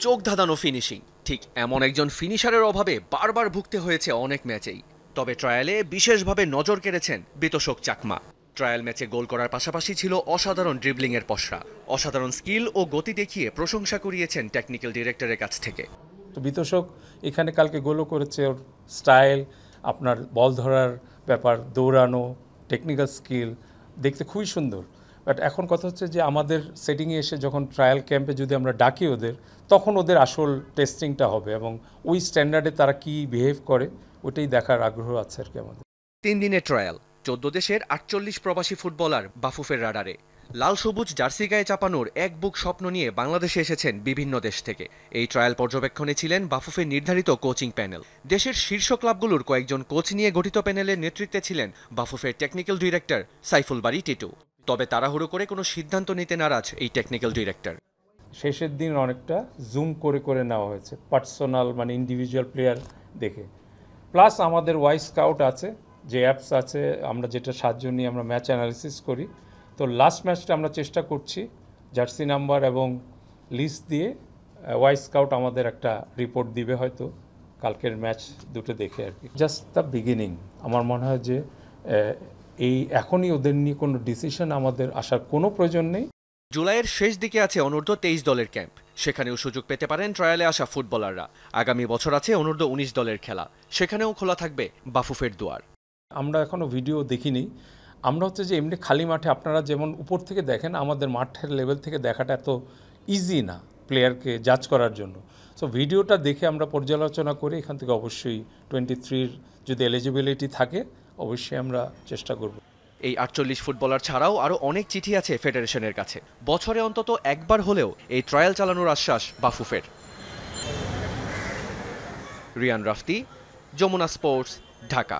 চোখ ধাঁধানো ফিনিশিং, ঠিক এমন একজন ফিনিশারের অভাবে বারবার ভুগতে হয়েছে অনেক ম্যাচেই। তবে ট্রায়ালে বিশেষভাবে নজর কেড়েছেন বিতোষক চাকমা। ট্রায়াল ম্যাচে গোল করার পাশাপাশি ছিল অসাধারণ ড্রিবলিংয়ের পসরা। অসাধারণ স্কিল ও গতি দেখিয়ে প্রশংসা কুড়িয়েছেন টেকনিক্যাল ডিরেক্টরের কাছ থেকে। বিতোষক এখানে কালকে গোলও করেছে। ওর স্টাইল, আপনার বল ধরার ব্যাপার, দৌড়ানো, টেকনিক্যাল স্কিল দেখতে খুবই সুন্দর। বাট এখন কথা হচ্ছে যে আমাদের সেটিংয়ে এসে যখন ট্রায়াল ক্যাম্পে যদি আমরা ডাকি ওদের, তখন ওদের আসল টেস্টিংটা হবে এবং ওই স্ট্যান্ডার্ডে তারা কি বিহেভ করে ওটাই দেখার আগ্রহ আছে আর কি আমাদের। 3 দিনের ট্রায়াল, 14 দেশের 48 প্রবাসী ফুটবলার বাফুফের রাডারে। লাল সবুজ জার্সি গায়ে চাপানোর এক বুক স্বপ্ন নিয়ে বাংলাদেশে এসেছেন বিভিন্ন দেশ থেকে। এই ট্রায়াল পর্যবেক্ষণে ছিলেন বাফুফের নির্ধারিত কোচিং প্যানেল। দেশের শীর্ষ ক্লাবগুলোর কয়েকজন কোচ নিয়ে গঠিত প্যানেলের নেতৃত্বে ছিলেন বাফুফের টেকনিক্যাল ডিরেক্টর সাইফুল বারী টিটু। তবে তাড়াহুড়ো করে কোনো সিদ্ধান্ত নিতে নারাজ এই টেকনিক্যাল ডিরেক্টর। শেষের দিন অনেকটা জুম করে করে নেওয়া হয়েছে, পার্সোনাল মানে ইন্ডিভিজুয়াল প্লেয়ার দেখে। প্লাস আমাদের ওয়াই স্কাউট আছে, যে অ্যাপস আছে, আমরা যেটা সাহায্য নিয়ে আমরা ম্যাচ অ্যানালিসিস করি। তো লাস্ট ম্যাচটা আমরা চেষ্টা করছি জার্সি নাম্বার এবং লিস্ট দিয়ে ওয়াই স্কাউট আমাদের একটা রিপোর্ট দিবে হয়তো কালকের ম্যাচ দুটো দেখে আর কি। Just the beginning. আমার মনে হয় যে এই এখনই ওদের নিয়ে কোনো ডিসিশন আমাদের আসার কোনো প্রয়োজন নেই। জুলাইয়ের শেষ দিকে আছে অনূর্ধ্ব 23 দলের ক্যাম্প। সেখানেও সুযোগ পেতে পারেন ট্রায়ালে আসা ফুটবলাররা। আগামী বছর আছে অনূর্ধ্ব 19 দলের খেলা, সেখানেও খোলা থাকবে বাফুফের দুয়ার। আমরা এখনও ভিডিও দেখিনি। আমরা হচ্ছে যে এমনি খালি মাঠে আপনারা যেমন উপর থেকে দেখেন, আমাদের মাঠের লেভেল থেকে দেখাটা এত ইজি না প্লেয়ারকে জাজ করার জন্য। সো ভিডিওটা দেখে আমরা পর্যালোচনা করে এখান থেকে অবশ্যই 23-র যদি এলিজিবিলিটি থাকে অবশ্যই আমরা চেষ্টা করব। এই 48 ফুটবলার ছাড়াও আরও অনেক চিঠি আছে ফেডারেশনের কাছে। বছরে অন্তত একবার হলেও এই ট্রায়াল চালানোর আশ্বাস বাফুফের। রিয়ান রাফতি, যমুনা স্পোর্টস, ঢাকা।